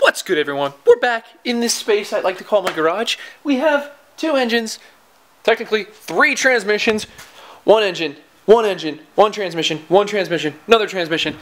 What's good, everyone? We're back in this space I like to call my garage. We have two engines, technically three transmissions, one engine, one transmission, another transmission.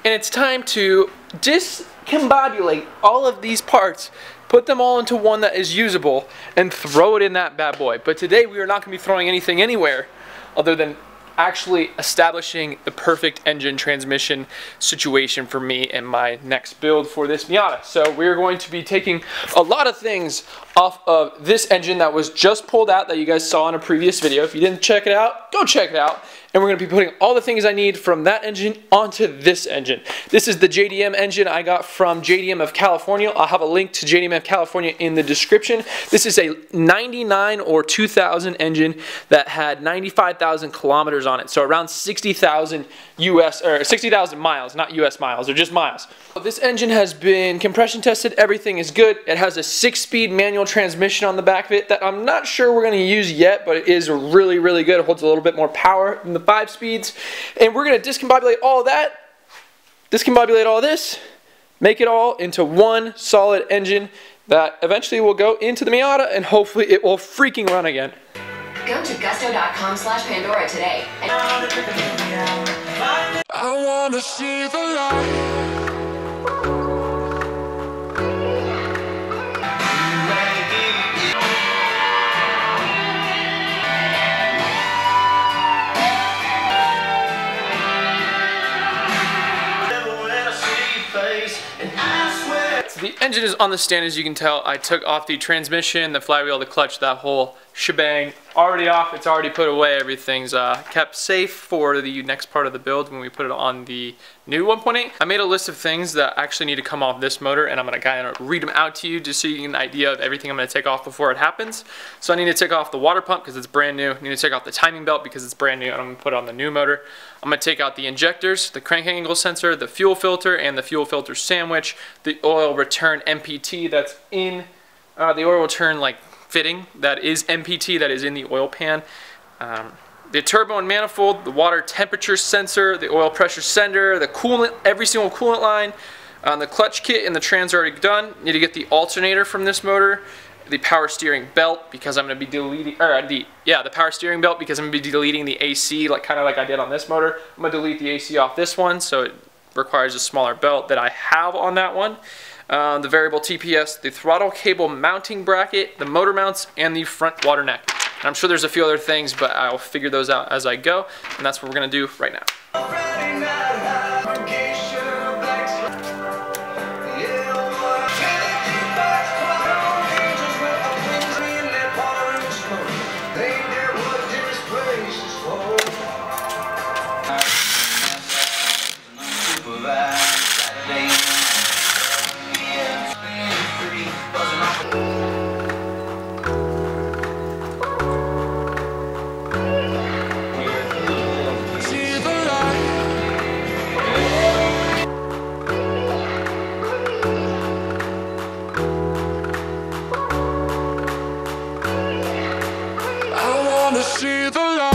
And it's time to discombobulate all of these parts, put them all into one that is usable, and throw it in that bad boy. But today we are not going to be throwing anything anywhere other than actually establishing the perfect engine transmission situation for me and my next build for this Miata. So we're going to be taking a lot of things off of this engine that was just pulled out that you guys saw in a previous video. If you didn't check it out, go check it out. And we're going to be putting all the things I need from that engine onto this engine. This is the JDM engine I got from JDM of California. I'll have a link to JDM of California in the description. This is a 99 or 2000 engine that had 95,000 kilometers on it. So around 60,000 US, or 60,000 miles, not US miles, they're just miles. This engine has been compression tested. Everything is good. It has a 6-speed manual transmission on the back of it that I'm not sure we're going to use yet, but it is really, really good. It holds a little bit more power than the 5 speeds. And we're going to discombobulate all that, discombobulate all this, make it all into one solid engine that eventually will go into the Miata, and hopefully it will freaking run again. Go to gusto.com/Pandora today. I wanna see the light. The engine is on the stand, as you can tell. I took off the transmission, the flywheel, the clutch, that whole shebang. Already off, it's already put away. Everything's kept safe for the next part of the build when we put it on the new 1.8. I made a list of things that actually need to come off this motor, and I'm going to kind of read them out to you just so you get an idea of everything I'm going to take off before it happens. So I need to take off the water pump because it's brand new. I need to take off the timing belt because it's brand new, and I'm going to put it on the new motor. I'm going to take out the injectors, the crank angle sensor, the fuel filter, and the fuel filter sandwich, the oil return MPT that's in the oil return fitting that is MPT that is in the oil pan, the turbo and manifold, the water temperature sensor, the oil pressure sender, the coolant, every single coolant line, the clutch kit and the trans are already done. Need to get the alternator from this motor, the power steering belt because I'm going to be deleting, the power steering belt because I'm going to be deleting the AC kind of like I did on this motor. I'm going to delete the AC off this one, so it requires a smaller belt that I have on that one. The variable TPS, the throttle cable mounting bracket, the motor mounts, and the front water neck. And I'm sure there's a few other things, but I'll figure those out as I go, and that's what we're going to do right now. See the light.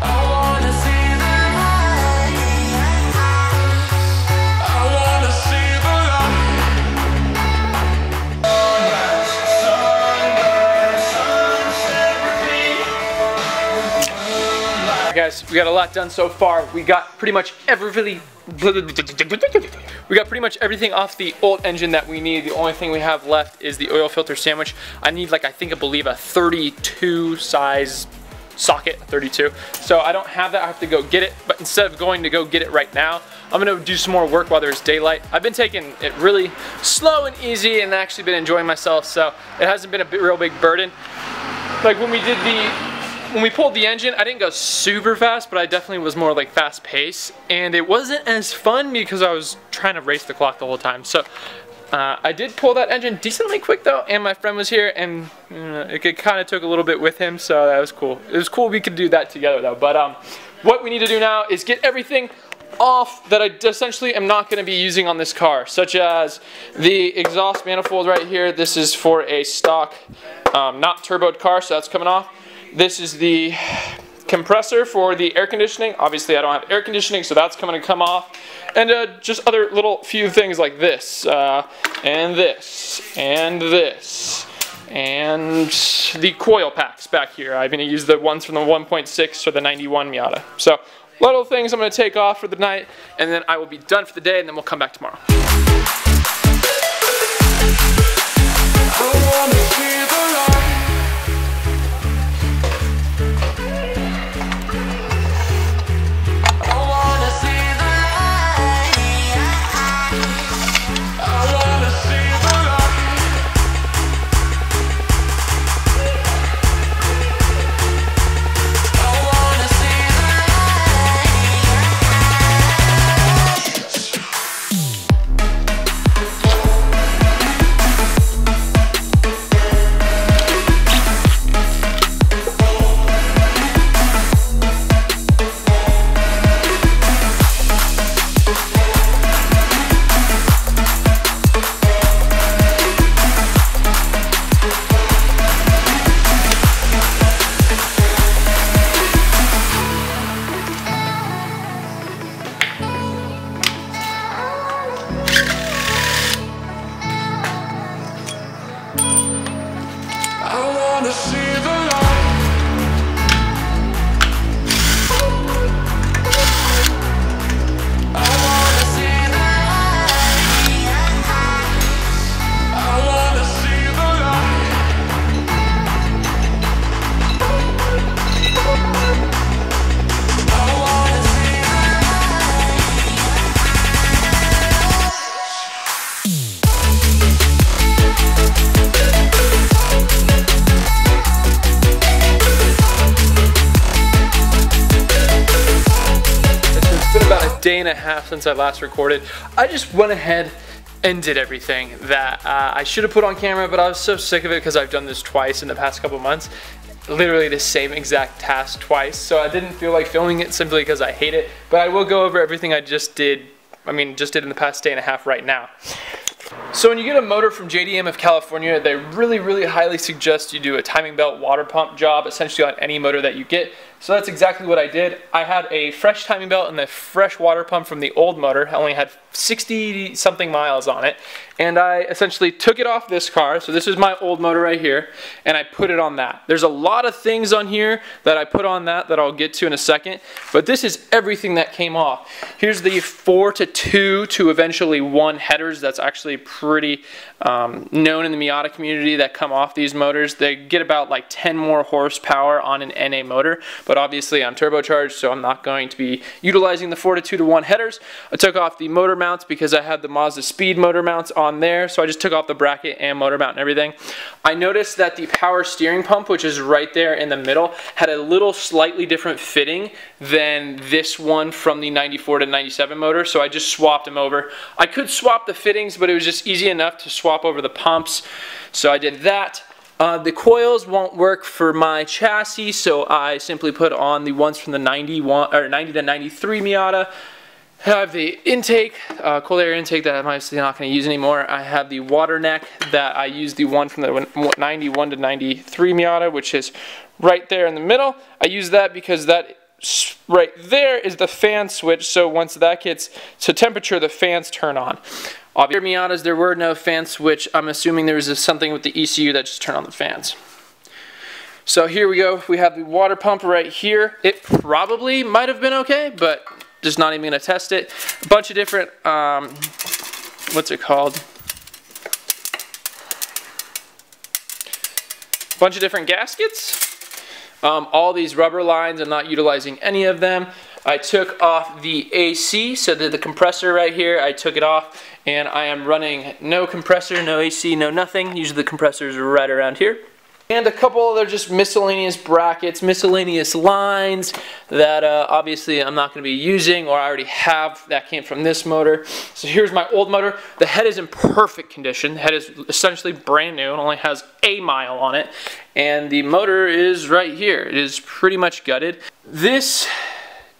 I wanna see the light. I wanna see the light. Alright guys, we got a lot done so far. We got pretty much everything off the old engine that we need. The only thing we have left is the oil filter sandwich. I need I believe a 32 size socket, 32. So I don't have that, I have to go get it. But instead of going to go get it right now, I'm gonna do some more work while there's daylight. I've been taking it really slow and easy and actually been enjoying myself, so it hasn't been a real big burden. Like when we pulled the engine, I didn't go super fast, but I definitely was more fast pace, and it wasn't as fun because I was trying to race the clock the whole time. So I did pull that engine decently quick though, and my friend was here, and it kind of took a little bit with him, so that was cool. It was cool we could do that together though. But what we need to do now is get everything off that I essentially am not going to be using on this car, such as the exhaust manifold right here. This is for a stock not turboed car, so that's coming off. This is the compressor for the air conditioning. Obviously I don't have air conditioning, so that's going to come off. And just other little few things like this, and this, and this, and the coil packs back here. I'm going to use the ones from the 1.6 or the 91 MIATA. So little things I'm going to take off for the night, and then I will be done for the day, and then we'll come back tomorrow. Day and a half since I last recorded. I just went ahead and did everything that I should have put on camera, but I was so sick of it because I've done this twice in the past couple months. Literally the same exact task twice, so I didn't feel like filming it simply because I hate it, but I will go over everything I just did in the past day and a half right now. So when you get a motor from JDM of California, they really highly suggest you do a timing belt water pump job essentially on any motor that you get. So that's exactly what I did. I had a fresh timing belt and the fresh water pump from the old motor. I only had 60 something miles on it, and I essentially took it off this car. So this is my old motor right here, and I put it on that. There's a lot of things on here that I put on that I'll get to in a second, but this is everything that came off. Here's the 4 to 2 to eventually 1 headers that's actually pretty known in the MIATA community that come off these motors. They get about like 10 more horsepower on an NA motor, but obviously I'm turbocharged, so I'm not going to be utilizing the 4 to 2 to 1 headers. I took off the motor mounts because I had the Mazda Speed motor mounts on there, so I just took off the bracket and motor mount and everything. I noticed that the power steering pump, which is right there in the middle, had a little slightly different fitting than this one from the 94 to 97 motor, so I just swapped them over. I could swap the fittings, but it was just easy enough to swap over the pumps, so I did that. The coils won't work for my chassis, so I simply put on the ones from the 90 to 93 MIATA. I have the intake, cold air intake that I'm obviously not going to use anymore. I have the water neck that I use the one from the 91 to 93 MIATA, which is right there in the middle. I use that because that right there is the fan switch, so once that gets to temperature, the fans turn on. Obviously, MIATAs, there were no fan switch. I'm assuming there was something with the ECU that just turned on the fans. So here we go. We have the water pump right here. It probably might have been okay, but just not even going to test it. A bunch of different, what's it called? A bunch of different gaskets. All these rubber lines, I'm not utilizing any of them. I took off the AC, so the compressor right here, I took it off, and I am running no compressor, no AC, no nothing. Usually the compressors are right around here. And a couple other just miscellaneous brackets, miscellaneous lines that obviously I'm not going to be using, or I already have, that came from this motor. So here's my old motor. The head is in perfect condition. The head is essentially brand new. It only has a mile on it. And the motor is right here. It is pretty much gutted. This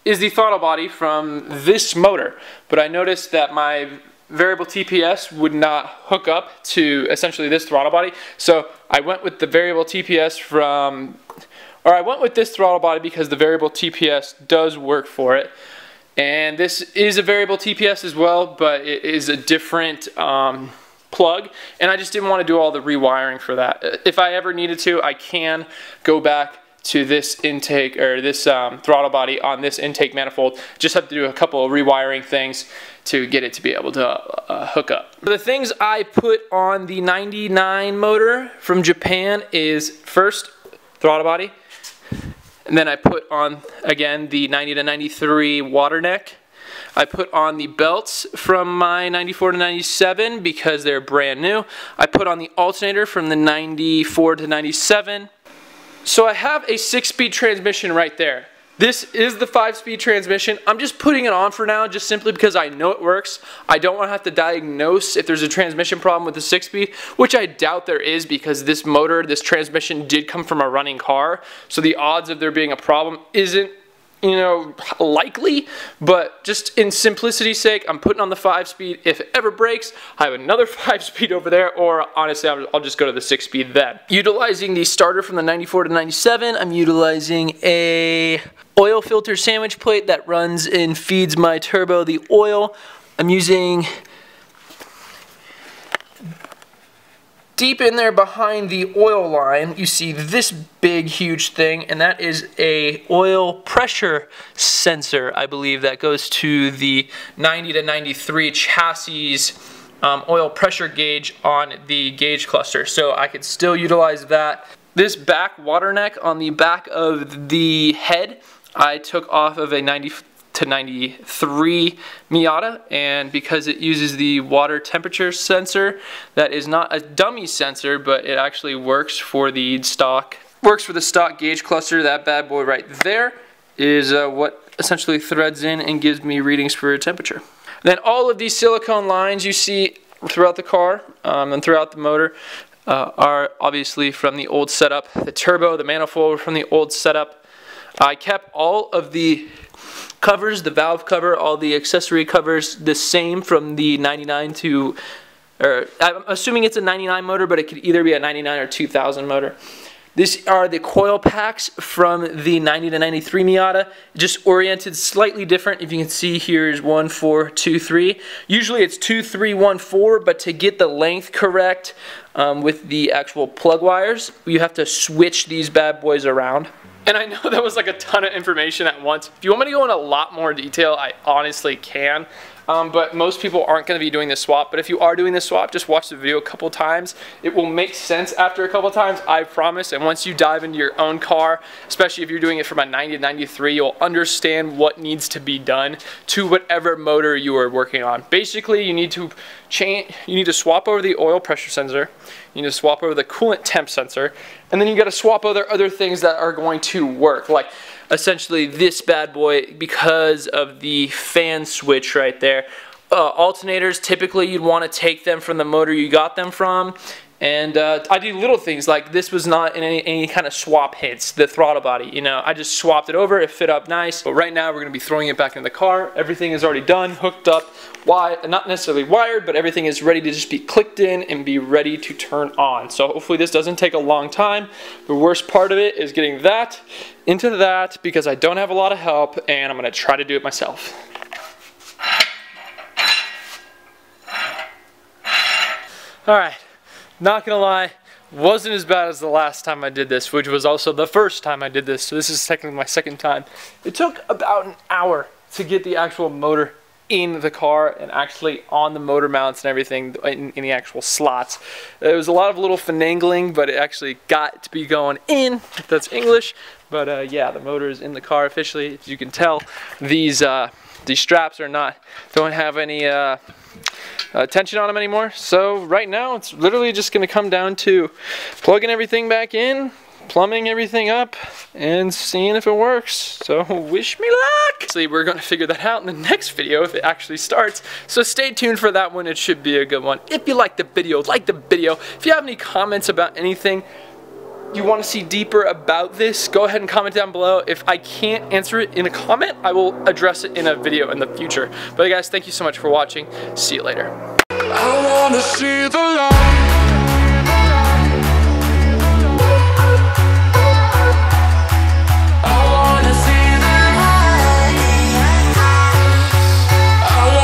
is the throttle body from this motor, but I noticed that my variable TPS would not hook up to essentially this throttle body, so I went with the variable TPS from Or I went with this throttle body because the variable TPS does work for it. And this is a variable TPS as well, but it is a different plug, and I just didn't want to do all the rewiring for that. If I ever needed to, I can go back to this intake, or this throttle body on this intake manifold. Just have to do a couple of rewiring things to get it to be able to hook up. The things I put on the 99 motor from Japan is first throttle body, and then I put on, again, the 90 to 93 water neck. I put on the belts from my 94 to 97 because they're brand new. I put on the alternator from the 94 to 97. So I have a 6-speed transmission right there. This is the 5-speed transmission. I'm just putting it on for now just simply because I know it works. I don't want to have to diagnose if there's a transmission problem with the 6-speed, which I doubt there is because this motor, this transmission did come from a running car. So the odds of there being a problem isn't, you know, likely, but just in simplicity's sake, I'm putting on the 5-speed. If it ever breaks, I have another 5-speed over there, or honestly, I'll just go to the 6-speed then. Utilizing the starter from the 94 to 97, I'm utilizing a oil filter sandwich plate that runs and feeds my turbo the oil. I'm using, deep in there behind the oil line, you see this big huge thing, and that is a oil pressure sensor, I believe, that goes to the 90 to 93 chassis oil pressure gauge on the gauge cluster. So I could still utilize that. This back water neck on the back of the head, I took off of a 90 to 93 MIATA, and because it uses the water temperature sensor, that is not a dummy sensor, but it actually works for the stock gauge cluster. That bad boy right there is what essentially threads in and gives me readings for temperature. Then all of these silicone lines you see throughout the car and throughout the motor are obviously from the old setup. The turbo, the manifold from the old setup. I kept all of the covers, the valve cover, all the accessory covers the same from the 99 to, or I'm assuming it's a 99 motor, but it could either be a 99 or 2000 motor. These are the coil packs from the 90 to 93 MIATA, just oriented slightly different. If you can see, here is 1, 4, 2, 3. Usually it's 2, 3, 1, 4, but to get the length correct with the actual plug wires, you have to switch these bad boys around. And I know that was like a ton of information at once. If you want me to go in a lot more detail, I honestly can. But most people aren't going to be doing this swap. But if you are doing this swap, just watch the video a couple times. It will make sense after a couple times, I promise. And once you dive into your own car, especially if you're doing it from a 90 to 93, you'll understand what needs to be done to whatever motor you are working on. Basically, you need to swap over the oil pressure sensor. You need to swap over the coolant temp sensor. And then you got to swap over other things that are going to work. Like essentially this bad boy, because of the fan switch right there. Alternators, typically you'd want to take them from the motor you got them from. And I do little things like this was not in any kind of swap hits, the throttle body, you know, I just swapped it over, it fit up nice. But right now we're going to be throwing it back in the car. Everything is already done, hooked up, not necessarily wired, but everything is ready to just be clicked in and be ready to turn on. So hopefully this doesn't take a long time. The worst part of it is getting that into that because I don't have a lot of help and I'm going to try to do it myself. Alright. Not gonna lie, wasn't as bad as the last time I did this, which was also the first time I did this, so this is technically my second time. It took about an hour to get the actual motor in the car and actually on the motor mounts and everything in the actual slots. There was a lot of little finagling, but it actually got to be going in, if that's English. But yeah, the motor is in the car officially. As you can tell, these straps don't have any tension on them anymore. So right now it's literally just going to come down to plugging everything back in, plumbing everything up, and seeing if it works. So wish me luck! So we're going to figure that out in the next video if it actually starts. So stay tuned for that one. It should be a good one. If you like the video, like the video. If you have any comments about anything you want to see deeper about this, go ahead and comment down below. If I can't answer it in a comment, I will address it in a video in the future. But guys, thank you so much for watching. See you later. I wanna see the light.